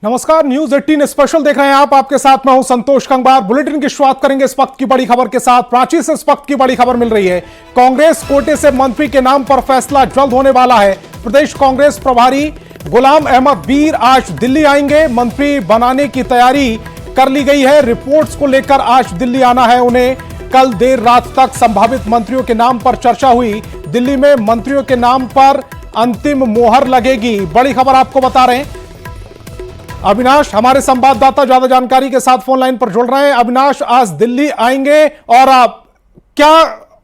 नमस्कार, news 18 special देख रहे हैं आप। आपके साथ मैं हूं संतोष कंगवार। बुलेटिन की शुरुआत करेंगे इस वक्त की बड़ी खबर के साथ। रांची से इस वक्त की बड़ी खबर मिल रही है। कांग्रेस कोटे से मंत्री के नाम पर फैसला जल्द होने वाला है। प्रदेश कांग्रेस प्रभारी गुलाम अहमद वीर आज दिल्ली आएंगे। मंत्री बनाने की तैयारी कर ली गई है। रिपोर्ट्स को लेकर आज दिल्ली आना है उन्हें। कल देर रात तक संभावित मंत्रियों के नाम पर चर्चा हुई। दिल्ली में मंत्रियों के नाम पर अंतिम मोहर लगेगी। बड़ी खबर आपको बता रहे हैं। अविनाश हमारे संवाददाता ज्यादा जानकारी के साथ फोन लाइन पर जुड़ रहे हैं। अविनाश, आज दिल्ली आएंगे और क्या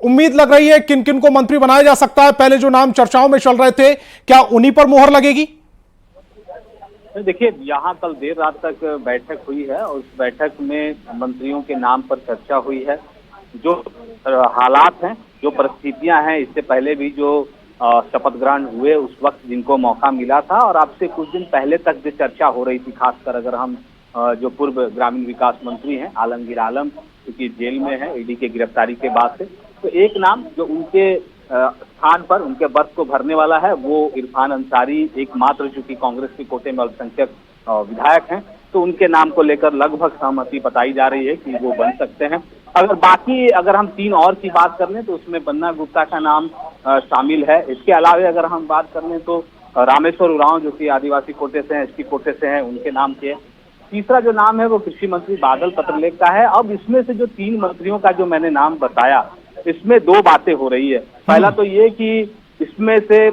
उम्मीद लग रही है किन किन को मंत्री बनाया जा सकता है? पहले जो नाम चर्चाओं में चल रहे थे, क्या उन्हीं पर मोहर लगेगी? देखिए, यहाँ कल देर रात तक बैठक हुई है और उस बैठक में मंत्रियों के नाम पर चर्चा हुई है। जो हालात हैं, जो परिस्थितियां हैं, इससे पहले भी जो शपथ ग्रहण हुए उस वक्त जिनको मौका मिला था और अब से कुछ दिन पहले तक जो चर्चा हो रही थी, खासकर अगर हम जो पूर्व ग्रामीण विकास मंत्री हैं आलमगीर आलम, क्योंकि जेल में है ईडी की गिरफ्तारी के बाद से, तो एक नाम जो उनके स्थान पर उनके पद को भरने वाला है वो इरफान अंसारी, एकमात्र चूंकि कांग्रेस के कोटे में अल्पसंख्यक विधायक हैं, तो उनके नाम को लेकर लगभग सहमति बताई जा रही है कि वो बन सकते हैं। अगर हम तीन और की बात कर लें तो उसमें बन्ना गुप्ता का नाम शामिल है। इसके अलावा अगर हम बात कर लें तो रामेश्वर उरांव, जो कि आदिवासी कोटे से हैं, एसटी कोटे से हैं, उनके नाम के। तीसरा जो नाम है वो कृषि मंत्री बादल पत्रलेख का है। अब इसमें से जो तीन मंत्रियों का जो मैंने नाम बताया, इसमें दो बातें हो रही है। पहला तो ये कि इसमें से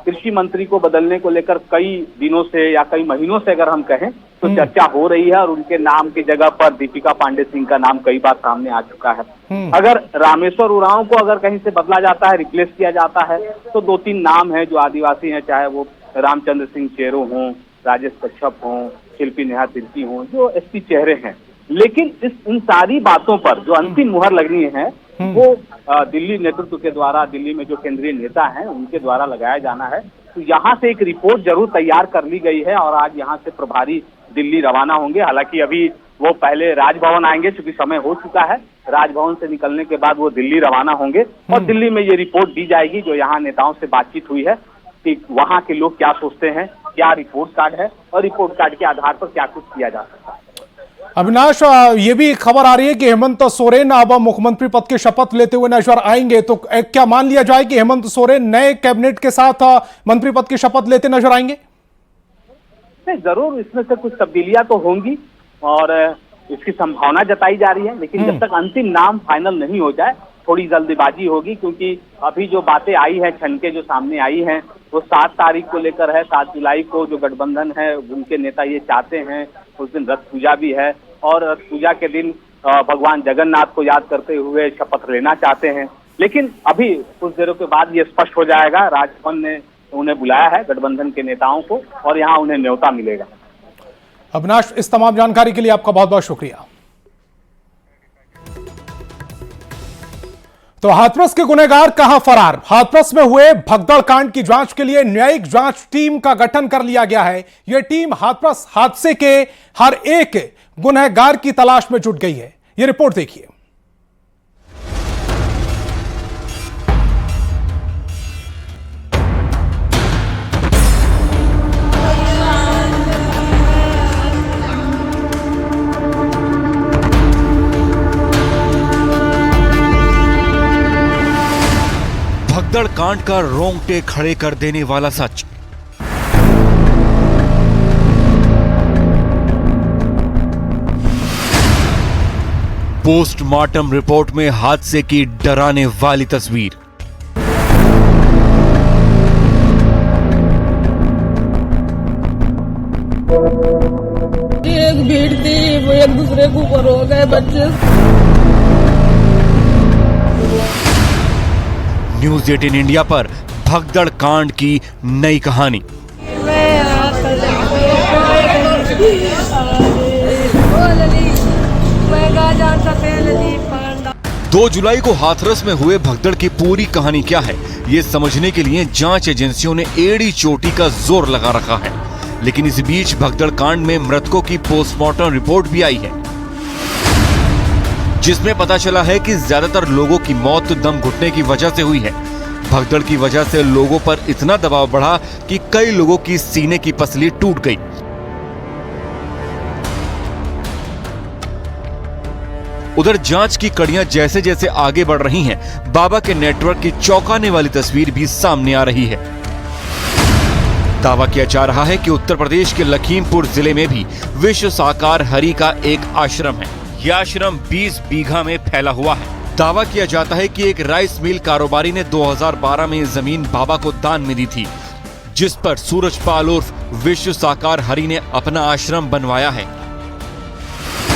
कृषि मंत्री को बदलने को लेकर कई दिनों से या कई महीनों से अगर हम कहें तो चर्चा हो रही है और उनके नाम की जगह पर दीपिका पांडे सिंह का नाम कई बार सामने आ चुका है। अगर रामेश्वर उरांव को अगर कहीं से बदला जाता है, रिप्लेस किया जाता है, तो दो तीन नाम है जो आदिवासी हैं, चाहे वो रामचंद्र सिंह चेरो हों, राजेश कच्छप हों, शिल्पी नेहा तिर्की हों, जो एसपी चेहरे हैं। लेकिन इन सारी बातों पर जो अंतिम मुहर लगनी है वो दिल्ली नेतृत्व के द्वारा, दिल्ली में जो केंद्रीय नेता हैं उनके द्वारा लगाया जाना है। तो यहाँ से एक रिपोर्ट जरूर तैयार कर ली गई है और आज यहाँ से प्रभारी दिल्ली रवाना होंगे। हालांकि अभी वो पहले राजभवन आएंगे, चूंकि समय हो चुका है। राजभवन से निकलने के बाद वो दिल्ली रवाना होंगे और दिल्ली में ये रिपोर्ट दी जाएगी जो यहाँ नेताओं से बातचीत हुई है कि वहाँ के लोग क्या सोचते हैं, क्या रिपोर्ट कार्ड है और रिपोर्ट कार्ड के आधार पर क्या कुछ किया जा सकता है। अविनाश, ये भी खबर आ रही है कि हेमंत सोरेन अब मुख्यमंत्री पद की शपथ लेते हुए नजर आएंगे। तो क्या मान लिया जाए कि हेमंत सोरेन नए कैबिनेट के साथ मंत्री पद की शपथ लेते नजर आएंगे? नहीं, जरूर इसमें से कुछ तब्दीलियां तो होंगी और इसकी संभावना जताई जा रही है। लेकिन जब तक अंतिम नाम फाइनल नहीं हो जाए थोड़ी जल्दबाजी होगी, क्योंकि अभी जो बातें आई है, छनके जो सामने आई हैं, वो 7 तारीख को लेकर है। 7 जुलाई को जो गठबंधन है उनके नेता ये चाहते हैं, उस दिन रथ पूजा भी है और रथ पूजा के दिन भगवान जगन्नाथ को याद करते हुए शपथ लेना चाहते हैं। लेकिन अभी कुछ देरों के बाद ये स्पष्ट हो जाएगा। राजभवन ने उन्हें बुलाया है, गठबंधन के नेताओं को, और यहाँ उन्हें न्योता मिलेगा। अविनाश, इस तमाम जानकारी के लिए आपका बहुत बहुत शुक्रिया। तो हाथरस के गुनहगार कहां फरार? हाथरस में हुए भगदड़ कांड की जांच के लिए न्यायिक जांच टीम का गठन कर लिया गया है। यह टीम हाथरस हादसे के हर एक गुनहगार की तलाश में जुट गई है। यह रिपोर्ट देखिए। भगदड़ कांड का रोंगटे खड़े कर देने वाला सच। पोस्टमार्टम रिपोर्ट में हादसे की डराने वाली तस्वीर। एक भीड़ थी, वो एक दूसरे के ऊपर हो गए बच्चे। न्यूज 18 इंडिया पर भगदड़ कांड की नई कहानी। 2 जुलाई को हाथरस में हुए भगदड़ की पूरी कहानी क्या है, ये समझने के लिए जांच एजेंसियों ने एड़ी चोटी का जोर लगा रखा है। लेकिन इस बीच भगदड़ कांड में मृतकों की पोस्टमार्टम रिपोर्ट भी आई है, जिसमें पता चला है कि ज्यादातर लोगों की मौत दम घुटने की वजह से हुई है। भगदड़ की वजह से लोगों पर इतना दबाव बढ़ा कि कई लोगों की सीने की पसली टूट गई। उधर जांच की कड़ियां जैसे जैसे आगे बढ़ रही हैं, बाबा के नेटवर्क की चौंकाने वाली तस्वीर भी सामने आ रही है। दावा किया जा रहा है कि उत्तर प्रदेश के लखीमपुर जिले में भी विश्व साकार हरि का एक आश्रम है। यह आश्रम 20 बीघा में फैला हुआ है। दावा किया जाता है कि एक राइस मिल कारोबारी ने 2012 में जमीन बाबा को दान में दी थी, जिस पर सूरजपाल उर्फ विश्व साकार हरि ने अपना आश्रम बनवाया है।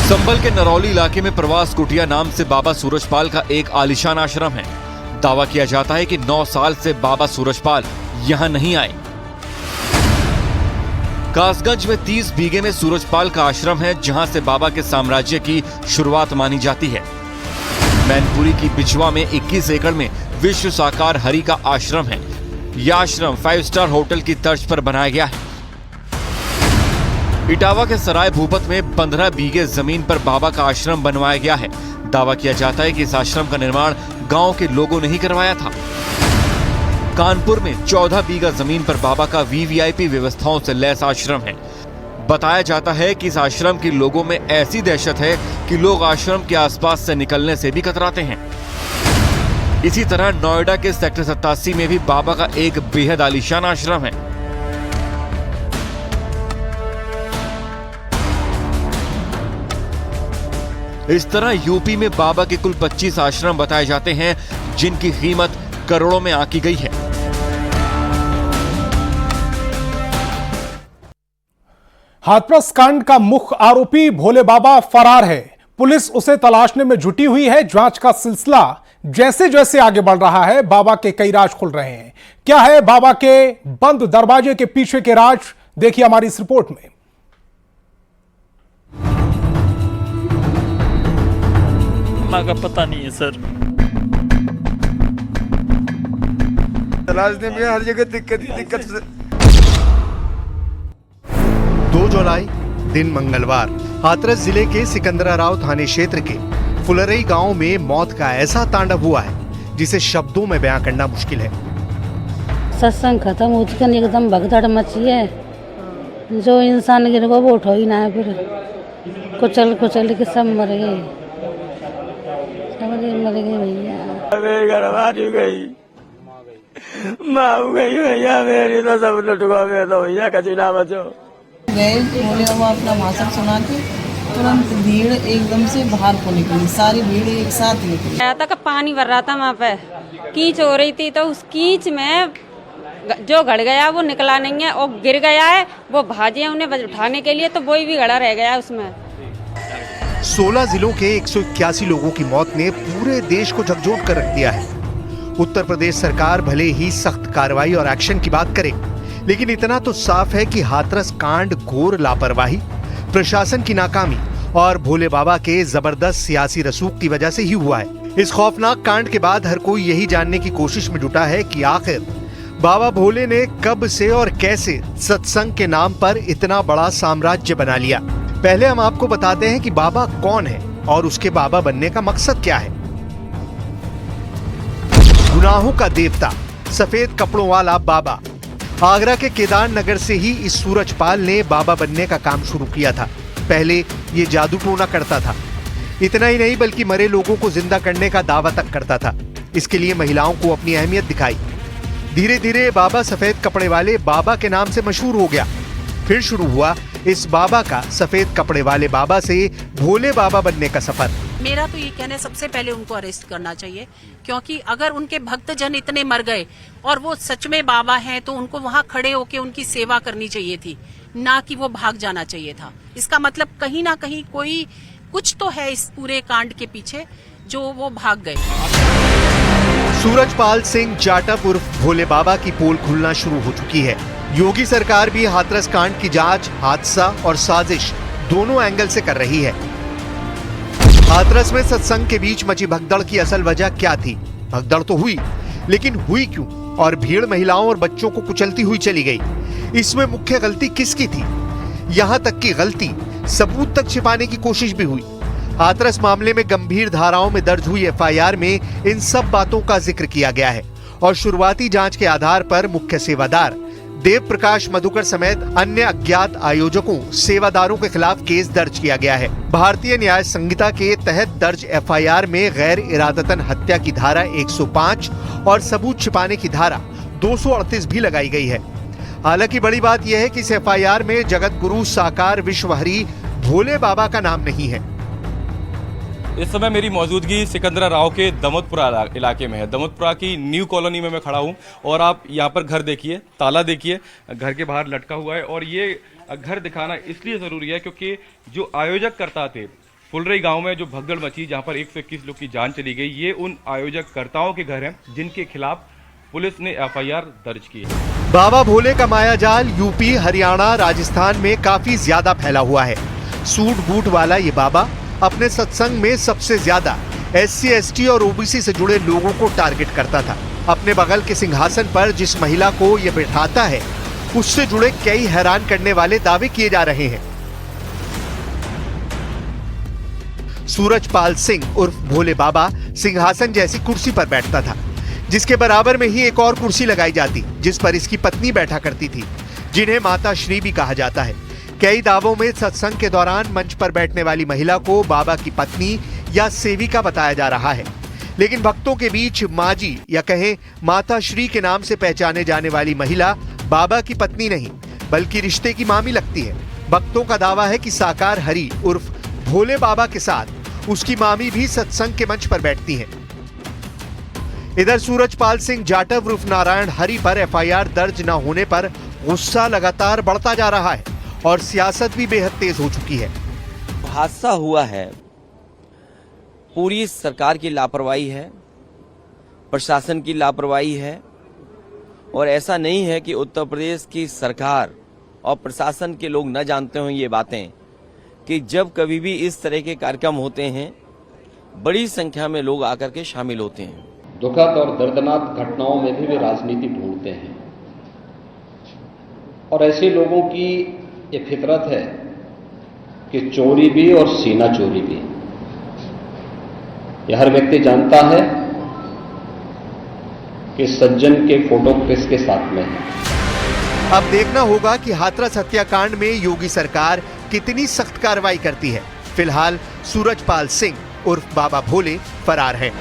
संभल के नरौली इलाके में प्रवास कुटिया नाम से बाबा सूरजपाल का एक आलीशान आश्रम है। दावा किया जाता है कि 9 साल से बाबा सूरजपाल यहाँ नहीं आए। कासगंज में 30 बीघे में सूरजपाल का आश्रम है, जहां से बाबा के साम्राज्य की शुरुआत मानी जाती है। मैनपुरी की बिचवा में 21 एकड़ में विश्व साकार हरि का आश्रम है। यह आश्रम 5 स्टार होटल की तर्ज पर बनाया गया है। इटावा के सराय भूपत में 15 बीघे जमीन पर बाबा का आश्रम बनवाया गया है। दावा किया जाता है कि इस आश्रम का निर्माण गांव के लोगों ने ही करवाया था। कानपुर में 14 बीघा जमीन पर बाबा का वीवीआईपी व्यवस्थाओं से लैस आश्रम है। बताया जाता है कि इस आश्रम के लोगों में ऐसी दहशत है कि लोग आश्रम के आसपास से निकलने से भी कतराते हैं। इसी तरह नोएडा के सेक्टर 87 में भी बाबा का एक बेहद आलीशान आश्रम है। इस तरह यूपी में बाबा के कुल 25 आश्रम बताए जाते हैं, जिनकी कीमत करोड़ों में आंकी गई है। हाथरस कांड का मुख्य आरोपी भोले बाबा फरार है। पुलिस उसे तलाशने में जुटी हुई है। जांच का सिलसिला जैसे जैसे आगे बढ़ रहा है, बाबा के कई राज खुल रहे हैं। क्या है बाबा के बंद दरवाजे के पीछे के राज, देखिए हमारी इस रिपोर्ट में। माँ का पता नहीं है सर। तलाशने में हर जगह दिक्कत से। 2 जुलाई दिन मंगलवार हाथरस जिले के सिकंदराराव थाने क्षेत्र के फुलरई गांव में मौत का ऐसा तांडव हुआ है जिसे शब्दों में बयां करना मुश्किल है। सत्संग खत्म हो चुका, एकदम भगदड़ मची है। जो इंसान गिर गया वो उठो ही ना है, फिर कुचल के सब मर गए, मर गए भैया। मेरी घरवाली गई, माँ गई भैया मेरी, तो सब लुटवा में तो भैया कची ना बचो। गए बोले बाबा अपना भाषण सुना के तुरंत भीड़ एकदम से बाहर को निकली, सारी भीड़ एक साथ निकली। तक पानी भर रहा था वहाँ पे, कीच हो रही थी, तो उस कीच में जो गड़ गया वो निकला नहीं है, और गिर गया है वो भाजे उन्हें उठाने के लिए, तो वही भी गड़ा रह गया उसमें। 16 जिलों के 181 लोगों की मौत ने पूरे देश को झकझोर कर रख दिया है। उत्तर प्रदेश सरकार भले ही सख्त कार्रवाई और एक्शन की बात करे, लेकिन इतना तो साफ है कि हाथरस कांड घोर लापरवाही, प्रशासन की नाकामी और भोले बाबा के जबरदस्त सियासी रसूख की वजह से ही हुआ है। इस खौफनाक कांड के बाद हर कोई यही जानने की कोशिश में जुटा है कि आखिर बाबा भोले ने कब से और कैसे सत्संग के नाम पर इतना बड़ा साम्राज्य बना लिया। पहले हम आपको बताते हैं कि बाबा कौन है और उसके बाबा बनने का मकसद क्या है। गुनाहों का देवता, सफेद कपड़ों वाला बाबा। आगरा के केदार नगर से ही इस सूरजपाल ने बाबा बनने का काम शुरू किया था। पहले ये जादू टोना करता था। इतना ही नहीं बल्कि मरे लोगों को जिंदा करने का दावा तक करता था। इसके लिए महिलाओं को अपनी अहमियत दिखाई। धीरे धीरे बाबा सफेद कपड़े वाले बाबा के नाम से मशहूर हो गया। फिर शुरू हुआ इस बाबा का सफेद कपड़े वाले बाबा से भोले बाबा बनने का सफर। मेरा तो ये कहना है सबसे पहले उनको अरेस्ट करना चाहिए, क्योंकि अगर उनके भक्तजन इतने मर गए और वो सच में बाबा हैं तो उनको वहाँ खड़े होकर उनकी सेवा करनी चाहिए थी, ना कि वो भाग जाना चाहिए था। इसका मतलब कहीं ना कहीं कोई कुछ तो है इस पूरे कांड के पीछे जो वो भाग गए। सूरजपाल सिंह जाटव उर्फ भोले बाबा की पोल खुलना शुरू हो चुकी है। योगी सरकार भी हाथरस कांड की जांच हादसा और साजिश दोनों एंगल से कर रही है। हाथरस में सत्संग के बीच मची भगदड़ की असल वजह क्या थी? भगदड़ तो हुई, लेकिन हुई क्यों और भीड़ महिलाओं और बच्चों को कुचलती हुई चली गई? इसमें मुख्य गलती किसकी थी? यहां तक की गलती सबूत तक छिपाने की कोशिश भी हुई। हाथरस मामले में गंभीर धाराओं में दर्ज हुई एफआईआर में इन सब बातों का जिक्र किया गया है और शुरुआती जांच के आधार पर मुख्य सेवादार देव प्रकाश मधुकर समेत अन्य अज्ञात आयोजकों सेवादारों के खिलाफ केस दर्ज किया गया है। भारतीय न्याय संहिता के तहत दर्ज एफआईआर में गैर इरादतन हत्या की धारा 105 और सबूत छिपाने की धारा 238 भी लगाई गई है। हालांकि बड़ी बात यह है कि इस एफआईआर में जगत गुरु साकार विश्वहरि भोले बाबा का नाम नहीं है। इस समय मेरी मौजूदगी सिकंदरा राव के दमोदपुरा इलाके में है। दमोदपुरा की न्यू कॉलोनी में मैं खड़ा हूं और आप यहां पर घर देखिए, ताला देखिए, घर के बाहर लटका हुआ है। और ये घर दिखाना इसलिए जरूरी है क्योंकि जो आयोजक करता थे फुलरई गांव में जो भगदड़ मची, जहां पर 121 लोग की जान चली गई, ये उन आयोजक कर्ताओं के घर हैं जिनके खिलाफ पुलिस ने एफआईआर दर्ज की है। बाबा भोले का मायाजाल यूपी, हरियाणा, राजस्थान में काफी ज्यादा फैला हुआ है। सूट बूट वाला ये बाबा अपने सत्संग में सबसे ज्यादा SC, ST और OBC से जुड़े लोगों को टारगेट करता था। अपने बगल के सिंहासन पर जिस महिला को ये बिठाता है उससे जुड़े कई हैरान करने वाले दावे किए जा रहे हैं। सूरजपाल सिंह उर्फ भोले बाबा सिंहासन जैसी कुर्सी पर बैठता था, जिसके बराबर में ही एक और कुर्सी लगाई जाती जिस पर इसकी पत्नी बैठा करती थी, जिन्हें माता श्री भी कहा जाता है। कई दावों में सत्संग के दौरान मंच पर बैठने वाली महिला को बाबा की पत्नी या सेविका बताया जा रहा है, लेकिन भक्तों के बीच माजी या कहें माता श्री के नाम से पहचाने जाने वाली महिला बाबा की पत्नी नहीं बल्कि रिश्ते की मामी लगती है। भक्तों का दावा है कि साकार हरि उर्फ भोले बाबा के साथ उसकी मामी भी सत्संग के मंच पर बैठती हैं। इधर सूरजपाल सिंह जाटव उर्फ नारायण हरि पर एफआईआर दर्ज न होने पर गुस्सा लगातार बढ़ता जा रहा है और सियासत भी बेहद तेज हो चुकी है। हादसा हुआ है, पूरी सरकार की लापरवाही है, प्रशासन की लापरवाही है। और ऐसा नहीं है कि उत्तर प्रदेश की सरकार और प्रशासन के लोग न जानते हों ये बातें कि जब कभी भी इस तरह के कार्यक्रम होते हैं बड़ी संख्या में लोग आकर के शामिल होते हैं। दुखद और दर्दनाक घटनाओं में भी वे राजनीति ढूंढते हैं और ऐसे लोगों की ये फितरत है कि चोरी भी और सीना चोरी भी। यह हर व्यक्ति जानता है कि सज्जन के फोटो किसके साथ में है। अब देखना होगा कि हाथरस हत्याकांड में योगी सरकार कितनी सख्त कार्रवाई करती है। फिलहाल सूरजपाल सिंह उर्फ बाबा भोले फरार है।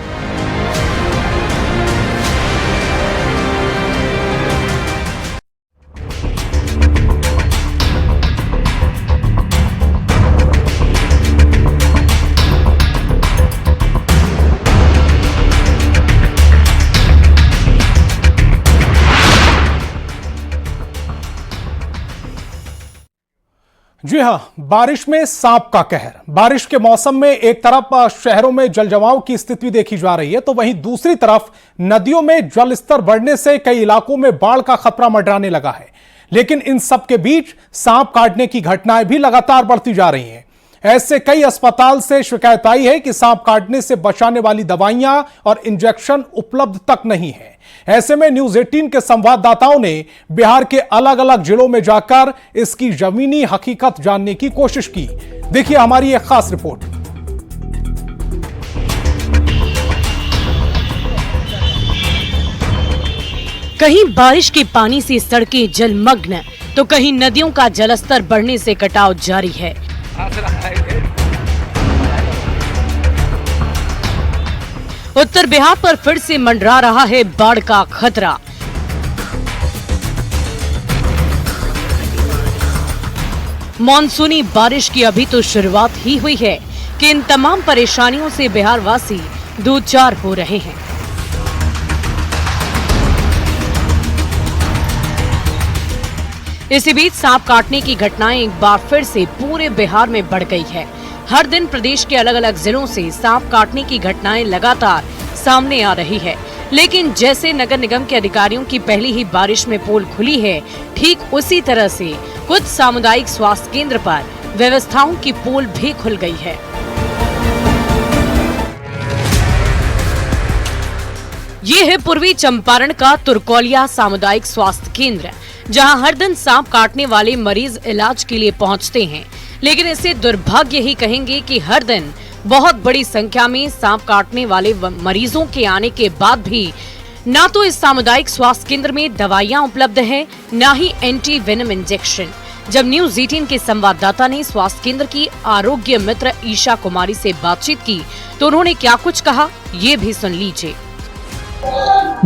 जी हां, बारिश में सांप का कहर। बारिश के मौसम में एक तरफ शहरों में जलजमाव की स्थिति देखी जा रही है तो वहीं दूसरी तरफ नदियों में जल स्तर बढ़ने से कई इलाकों में बाढ़ का खतरा मंडराने लगा है। लेकिन इन सब के बीच सांप काटने की घटनाएं भी लगातार बढ़ती जा रही हैं। ऐसे कई अस्पताल से शिकायत आई है कि सांप काटने से बचाने वाली दवाइयां और इंजेक्शन उपलब्ध तक नहीं है। ऐसे में न्यूज 18 के संवाददाताओं ने बिहार के अलग अलग जिलों में जाकर इसकी जमीनी हकीकत जानने की कोशिश की। देखिए हमारी एक खास रिपोर्ट। कहीं बारिश के पानी से सड़कें जलमग्न तो कहीं नदियों का जलस्तर बढ़ने से कटाव जारी है। उत्तर बिहार पर फिर से मंडरा रहा है बाढ़ का खतरा। मॉनसूनी बारिश की अभी तो शुरुआत ही हुई है कि इन तमाम परेशानियों से बिहार वासी दो चार हो रहे हैं। इसी बीच सांप काटने की घटनाएं एक बार फिर से पूरे बिहार में बढ़ गई है। हर दिन प्रदेश के अलग अलग जिलों से सांप काटने की घटनाएं लगातार सामने आ रही है। लेकिन जैसे नगर निगम के अधिकारियों की पहली ही बारिश में पोल खुली है, ठीक उसी तरह से कुछ सामुदायिक स्वास्थ्य केंद्र पर व्यवस्थाओं की पोल भी खुल गई है। ये है पूर्वी चंपारण का तुरकोलिया सामुदायिक स्वास्थ्य केंद्र, जहां हर दिन सांप काटने वाले मरीज इलाज के लिए पहुंचते हैं। लेकिन इसे दुर्भाग्य ही कहेंगे कि हर दिन बहुत बड़ी संख्या में सांप काटने वाले मरीजों के आने के बाद भी ना तो इस सामुदायिक स्वास्थ्य केंद्र में दवाइयां उपलब्ध है, ना ही एंटी वेनम इंजेक्शन। जब न्यूज 18 के संवाददाता ने स्वास्थ्य केंद्र की आरोग्य मित्र ईशा कुमारी से बातचीत की तो उन्होंने क्या कुछ कहा, ये भी सुन लीजिए।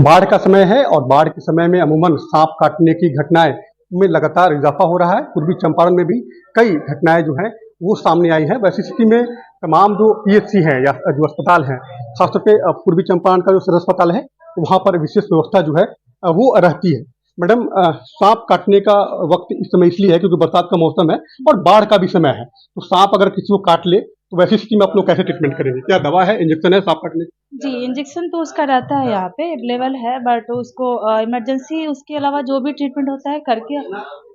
बाढ़ का समय है और बाढ़ के समय में अमूमन सांप काटने की घटनाएं में लगातार इजाफा हो रहा है। पूर्वी चंपारण में भी कई घटनाएं जो हैं वो सामने आई हैं। वैसी स्थिति में तमाम जो PHC हैं या जो अस्पताल हैं, खासतौर पे पूर्वी चंपारण का जो सदर अस्पताल है वहाँ पर विशेष व्यवस्था जो है वो रहती है। मैडम, सांप काटने का वक्त इस समय इसलिए है क्योंकि बरसात का मौसम है और बाढ़ का भी समय है, तो सांप अगर किसी को काट ले तो वैसी स्थिति में आप लोग कैसे ट्रीटमेंट करेंगे? क्या दवा है, इंजेक्शन है सांप काटने? जी, इंजेक्शन तो उसका रहता है यहाँ पे अवेलेबल है, बट उसको इमरजेंसी उसके अलावा जो भी ट्रीटमेंट होता है करके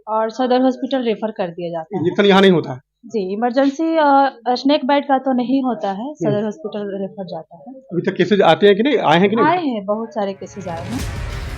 और सदर हॉस्पिटल रेफर कर दिया जाता है। इंजेक्शन यहाँ नहीं होता है? जी, इमरजेंसी स्नेक बाइट का तो नहीं होता है, सदर हॉस्पिटल रेफर जाता है। अभी तक केसेज आते हैं कि नहीं, आए हैं कि नहीं? आए हैं, बहुत सारे केसेज आए हैं।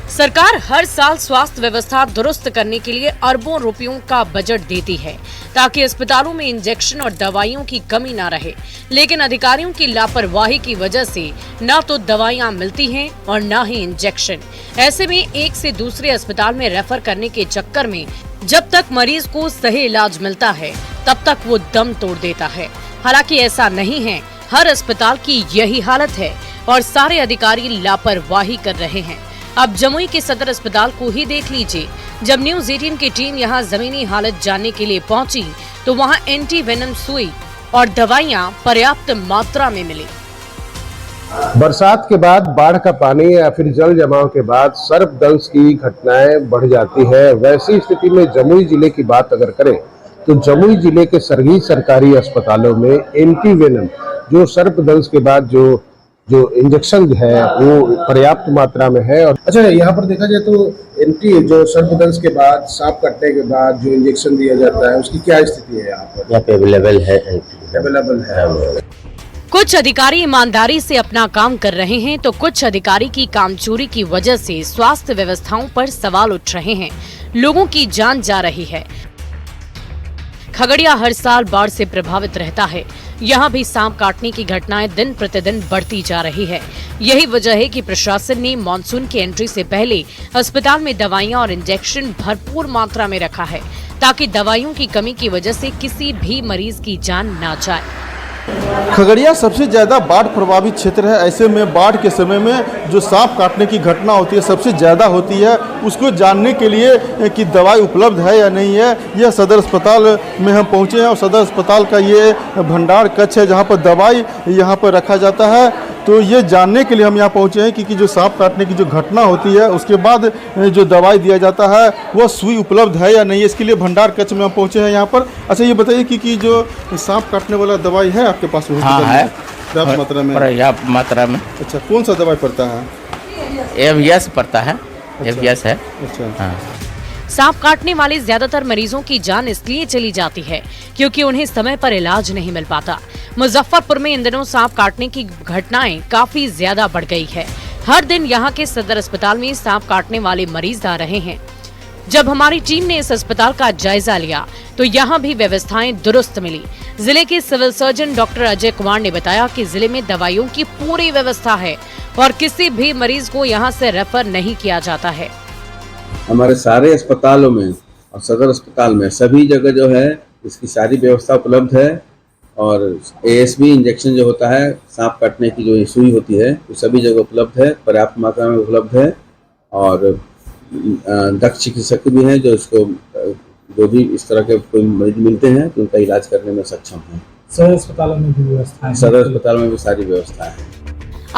सरकार हर साल स्वास्थ्य व्यवस्था दुरुस्त करने के लिए अरबों रुपयों का बजट देती है ताकि अस्पतालों में इंजेक्शन और दवाइयों की कमी न रहे, लेकिन अधिकारियों की लापरवाही की वजह से न तो दवाइयां मिलती हैं और न ही इंजेक्शन। ऐसे में एक से दूसरे अस्पताल में रेफर करने के चक्कर में जब तक मरीज को सही इलाज मिलता है तब तक वो दम तोड़ देता है। हालांकि ऐसा नहीं है, हर अस्पताल की यही हालत है और सारे अधिकारी लापरवाही कर रहे हैं। अब जमुई के सदर अस्पताल को ही देख लीजिए। जब न्यूज 18 की टीम यहां जमीनी हालत जानने के लिए पहुंची तो वहां एंटी वेनम सुई और दवाइयां पर्याप्त मात्रा में मिली। बरसात के बाद बाढ़ का पानी या फिर जल जमाव के बाद सर्पदंश की घटनाएं बढ़ जाती है। वैसी स्थिति में जमुई जिले की बात अगर करें तो जमुई जिले के सभी सरकारी अस्पतालों में एंटी वेनम जो सर्पदंश के बाद जो इंजेक्शन है वो पर्याप्त मात्रा में है। और अच्छा, यहाँ पर देखा जाए तो एंटी जो सर्पदंश के बाद सांप काटने के बाद जो इंजेक्शन दिया जाता है उसकी क्या स्थिति है? यहाँ पे अवेलेबल है, अवेलेबल है। कुछ अधिकारी ईमानदारी से अपना काम कर रहे हैं तो कुछ अधिकारी की कामचोरी की वजह से स्वास्थ्य व्यवस्थाओं पर सवाल उठ रहे हैं, लोगों की जान जा रही है। खगड़िया हर साल बाढ़ से प्रभावित रहता है। यहाँ भी सांप काटने की घटनाएं दिन प्रतिदिन बढ़ती जा रही है। यही वजह है कि प्रशासन ने मानसून की एंट्री से पहले अस्पताल में दवाइयां और इंजेक्शन भरपूर मात्रा में रखा है ताकि दवाइयों की कमी की वजह से किसी भी मरीज की जान ना जाए। खगड़िया सबसे ज़्यादा बाढ़ प्रभावित क्षेत्र है। ऐसे में बाढ़ के समय में जो सांप काटने की घटना होती है सबसे ज़्यादा होती है। उसको जानने के लिए कि दवाई उपलब्ध है या नहीं है, यह सदर अस्पताल में हम पहुँचे हैं और सदर अस्पताल का ये भंडार कक्ष है जहाँ पर दवाई यहाँ पर रखा जाता है। तो ये जानने के लिए हम यहाँ पहुँचे हैं कि जो सांप काटने की जो घटना होती है उसके बाद जो दवाई दिया जाता है वह सुई उपलब्ध है या नहीं, इसके लिए भंडार कक्ष में हम पहुँचे हैं यहाँ पर। अच्छा, ये बताइए कि जो सांप काटने वाला दवाई है आपके पास? हाँ है, पर्याप्त मात्रा में। पर्याप्त मात्रा में। अच्छा, कौन सा दवाई पड़ता है? एवियस पड़ता है। एवियस है। अच्छा, हाँ। सांप काटने वाले ज्यादातर मरीजों की जान इसलिए चली जाती है क्योंकि उन्हें समय पर इलाज नहीं मिल पाता। मुजफ्फरपुर में इन दिनों सांप काटने की घटनाएं काफी ज्यादा बढ़ गई है। हर दिन यहाँ के सदर अस्पताल में सांप काटने वाले मरीज आ रहे हैं। जब हमारी टीम ने इस अस्पताल का जायजा लिया तो यहाँ भी व्यवस्थाएं दुरुस्त मिली। जिले के civil surgeon doctor Ajay Kumar ने बताया कि जिले में दवाइयों की पूरी व्यवस्था है और किसी भी मरीज को यहाँ से रेफर नहीं किया जाता है। हमारे सारे अस्पतालों में और सदर अस्पताल में सभी जगह जो है इसकी सारी व्यवस्था उपलब्ध है और ASB इंजेक्शन जो होता है सांप काटने की जो सुई होती है वो सभी जगह उपलब्ध है, पर्याप्त मात्रा में उपलब्ध है। और दक्ष चिकित्सक भी हैं जो इसको जो भी इस तरह के कोई मरीज मिलते हैं तो उनका इलाज करने में सक्षम है। सदर अस्पतालों में भी व्यवस्था है? सदर अस्पताल में भी सारी व्यवस्था है।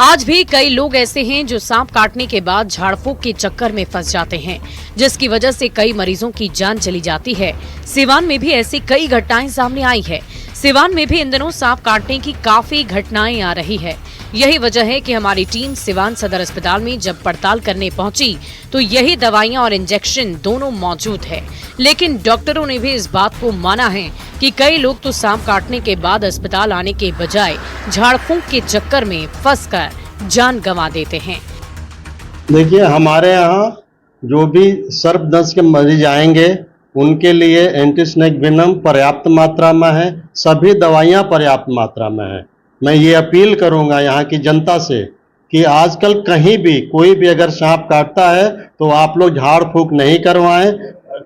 आज भी कई लोग ऐसे हैं जो सांप काटने के बाद झाड़ फूक के चक्कर में फंस जाते हैं, जिसकी वजह से कई मरीजों की जान चली जाती है। सिवान में भी ऐसी कई घटनाएं सामने आई है। सिवान में भी इन दिनों सांप काटने की काफी घटनाएं आ रही है। यही वजह है कि हमारी टीम सिवान सदर अस्पताल में जब पड़ताल करने पहुंची तो यही दवाइयां और इंजेक्शन दोनों मौजूद है, लेकिन डॉक्टरों ने भी इस बात को माना है कि कई लोग तो सांप काटने के बाद अस्पताल आने के बजाय झाड़ फूंक के चक्कर में फंसकर जान गंवा देते हैं। देखिए, हमारे यहाँ जो भी सर्पदंश के मरीज आएंगे उनके लिए एंटी स्नेक वेनम पर्याप्त मात्रा में है, सभी दवाइयाँ पर्याप्त मात्रा में है। मैं ये अपील करूंगा यहाँ की जनता से कि आजकल कहीं भी कोई भी अगर सांप काटता है तो आप लोग झाड़ फूक नहीं करवाएं,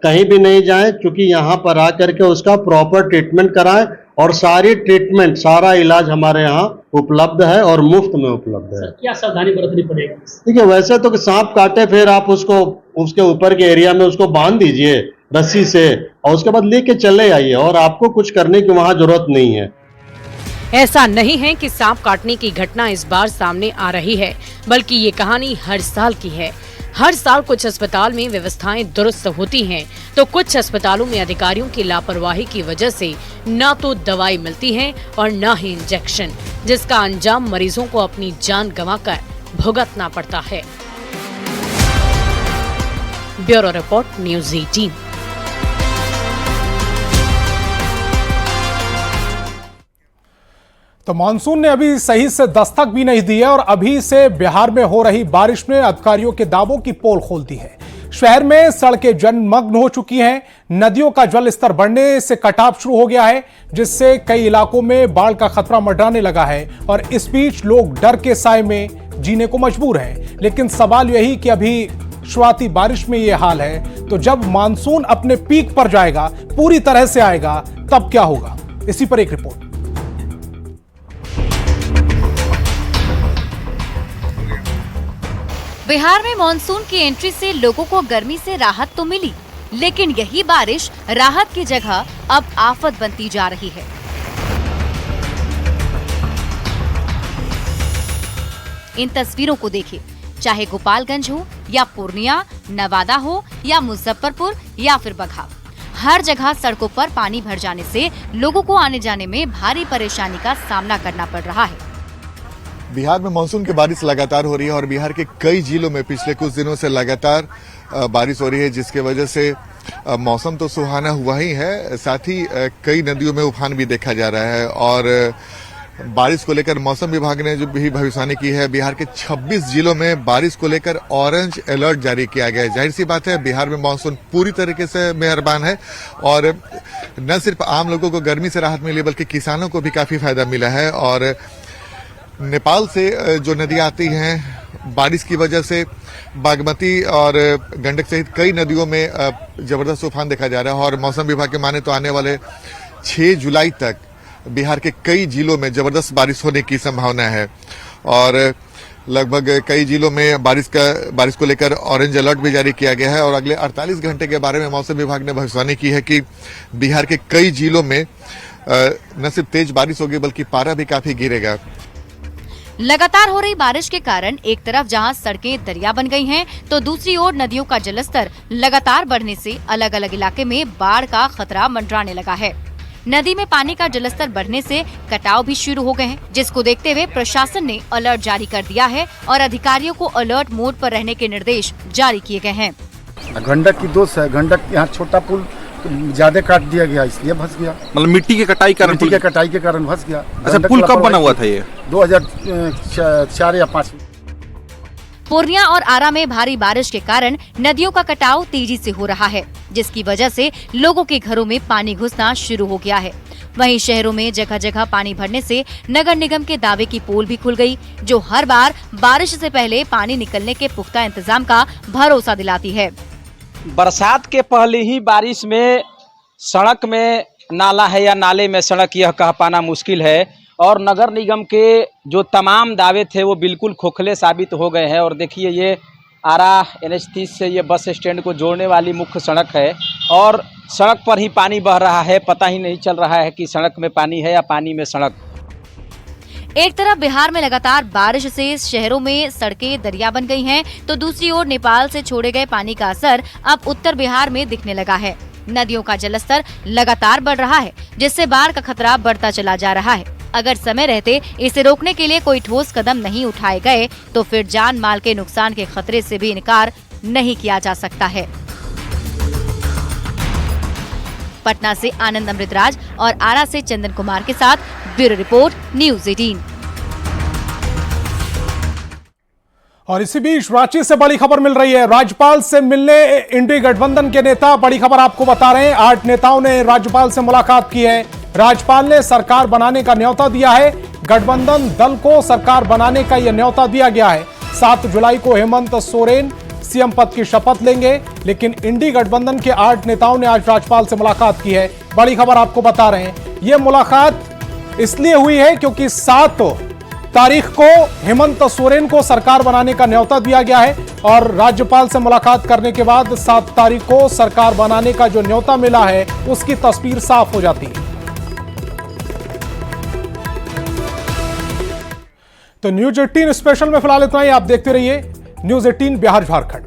कहीं भी नहीं जाएं, क्योंकि यहाँ पर आकर के उसका प्रॉपर ट्रीटमेंट कराएं और सारी ट्रीटमेंट, सारा इलाज हमारे यहाँ उपलब्ध है और मुफ्त में उपलब्ध है। क्या सावधानी बरतनी पड़ेगी? देखिए, वैसे तो कि सांप काटे फिर आप उसको उसके ऊपर के एरिया में उसको बांध दीजिए रस्सी से और उसके बाद लेके चले आइए और आपको कुछ करने की वहाँ जरूरत नहीं है। ऐसा नहीं है कि सांप काटने की घटना इस बार सामने आ रही है, बल्कि ये कहानी हर साल की है। हर साल कुछ अस्पताल में व्यवस्थाएं दुरुस्त होती हैं, तो कुछ अस्पतालों में अधिकारियों की लापरवाही की वजह से न तो दवाई मिलती है और न ही इंजेक्शन, जिसका अंजाम मरीजों को अपनी जान गंवाकर भुगतना पड़ता है। Bureau report, news 18। तो मानसून ने अभी सही से दस्तक भी नहीं दी है और अभी से बिहार में हो रही बारिश ने अधिकारियों के दावों की पोल खोल दी है। शहर में सड़कें जलमग्न हो चुकी हैं, नदियों का जल स्तर बढ़ने से कटाव शुरू हो गया है, जिससे कई इलाकों में बाढ़ का खतरा मंडराने लगा है और इस बीच लोग डर के साए में जीने को मजबूर हैं। लेकिन सवाल यही कि अभी शुरुआती बारिश में यह हाल है, तो जब मानसून अपने पीक पर जाएगा, पूरी तरह से आएगा, तब क्या होगा? इसी पर एक रिपोर्ट। बिहार में मानसून की एंट्री से लोगों को गर्मी से राहत तो मिली, लेकिन यही बारिश राहत की जगह अब आफत बनती जा रही है। इन तस्वीरों को देखिए, चाहे गोपालगंज हो या पूर्णिया, नवादा हो या मुजफ्फरपुर या फिर बघा, हर जगह सड़कों पर पानी भर जाने से लोगों को आने जाने में भारी परेशानी का सामना करना पड़ रहा है। बिहार में मानसून की बारिश लगातार हो रही है और बिहार के कई जिलों में पिछले कुछ दिनों से लगातार बारिश हो रही है, जिसके वजह से मौसम तो सुहाना हुआ ही है, साथ ही कई नदियों में उफान भी देखा जा रहा है। और बारिश को लेकर मौसम विभाग ने जो भी भविष्यवाणी की है, बिहार के 26 जिलों में बारिश को लेकर ऑरेंज अलर्ट जारी किया गया है। जाहिर सी बात है, बिहार में मानसून पूरी तरीके से मेहरबान है और न सिर्फ आम लोगों को गर्मी से राहत मिली, बल्कि किसानों को भी काफी फायदा मिला है। और नेपाल से जो नदियां आती हैं, बारिश की वजह से बागमती और गंडक सहित कई नदियों में जबरदस्त उफान देखा जा रहा है। और मौसम विभाग के माने तो आने वाले 6 जुलाई तक बिहार के कई जिलों में जबरदस्त बारिश होने की संभावना है और लगभग कई जिलों में बारिश को लेकर ऑरेंज अलर्ट भी जारी किया गया है। और अगले 48 घंटे के बारे में मौसम विभाग ने भविष्यवाणी की है कि बिहार के कई जिलों में न सिर्फ तेज बारिश होगी, बल्कि पारा भी काफी गिरेगा। लगातार हो रही बारिश के कारण एक तरफ जहां सड़कें दरिया बन गई हैं, तो दूसरी ओर नदियों का जलस्तर लगातार बढ़ने से अलग अलग इलाके में बाढ़ का खतरा मंडराने लगा है। नदी में पानी का जलस्तर बढ़ने से कटाव भी शुरू हो गए हैं, जिसको देखते हुए प्रशासन ने अलर्ट जारी कर दिया है और अधिकारियों को अलर्ट मोड पर रहने के निर्देश जारी किए गए हैं। गंडक की दोष है, गंडक यहाँ छोटा पुल ज्यादा काट दिया गया, इसलिए फंस गया। मतलब मिट्टी के कटाई के कारण फंस गया। अच्छा, पुल कब बना हुआ था ये? 2004 या 5 में। पूर्णिया और आरा में भारी बारिश के कारण नदियों का कटाव तेजी से हो रहा है, जिसकी वजह से लोगों के घरों में पानी घुसना शुरू हो गया है। वहीं शहरों में जगह जगह पानी भरने से नगर निगम के दावे की पोल भी खुल गई, जो हर बार बारिश से पहले पानी निकलने के पुख्ता इंतजाम का भरोसा दिलाती है। बरसात के पहले ही बारिश में सड़क में नाला है या नाले में सड़क, यह कह पाना मुश्किल है। और नगर निगम के जो तमाम दावे थे वो बिल्कुल खोखले साबित हो गए हैं। और देखिए, ये आरा NH30 से ये बस स्टैंड को जोड़ने वाली मुख्य सड़क है और सड़क पर ही पानी बह रहा है। पता ही नहीं चल रहा है कि सड़क में पानी है या पानी में सड़क। एक तरफ बिहार में लगातार बारिश से शहरों में सड़कें दरिया बन गई हैं, तो दूसरी ओर नेपाल से छोड़े गए पानी का असर अब उत्तर बिहार में दिखने लगा है। नदियों का जलस्तर लगातार बढ़ रहा है, जिससे बाढ़ का खतरा बढ़ता चला जा रहा है। अगर समय रहते इसे रोकने के लिए कोई ठोस कदम नहीं उठाए गए, तो फिर जान माल के नुकसान के खतरे से भी इनकार नहीं किया जा सकता है। पटना से आनंद अमृतराज और आरा से चंदन कुमार के साथ ब्यूरो रिपोर्ट, न्यूज़ 18। और इसी बीच रांची से बड़ी खबर मिल रही है। राज्यपाल से मिलने इंडी गठबंधन के नेता, बड़ी खबर आपको बता रहे हैं, 8 नेताओं ने राज्यपाल से मुलाकात की है। राज्यपाल ने सरकार बनाने का न्योता दिया है, गठबंधन दल को सरकार बनाने का यह न्योता दिया गया है। 7 जुलाई को हेमंत सोरेन सीएम पद की शपथ लेंगे, लेकिन इंडी गठबंधन के 8 नेताओं ने आज राज्यपाल से मुलाकात की है। बड़ी खबर आपको बता रहे हैं, यह मुलाकात इसलिए हुई है क्योंकि 7 तारीख को हेमंत सोरेन को सरकार बनाने का न्योता दिया गया है और राज्यपाल से मुलाकात करने के बाद 7 तारीख को सरकार बनाने का जो न्योता मिला है उसकी तस्वीर साफ हो जाती है। तो न्यूज 18 स्पेशल में फिलहाल इतना ही। आप देखते रहिए न्यूज 18 बिहार झारखंड।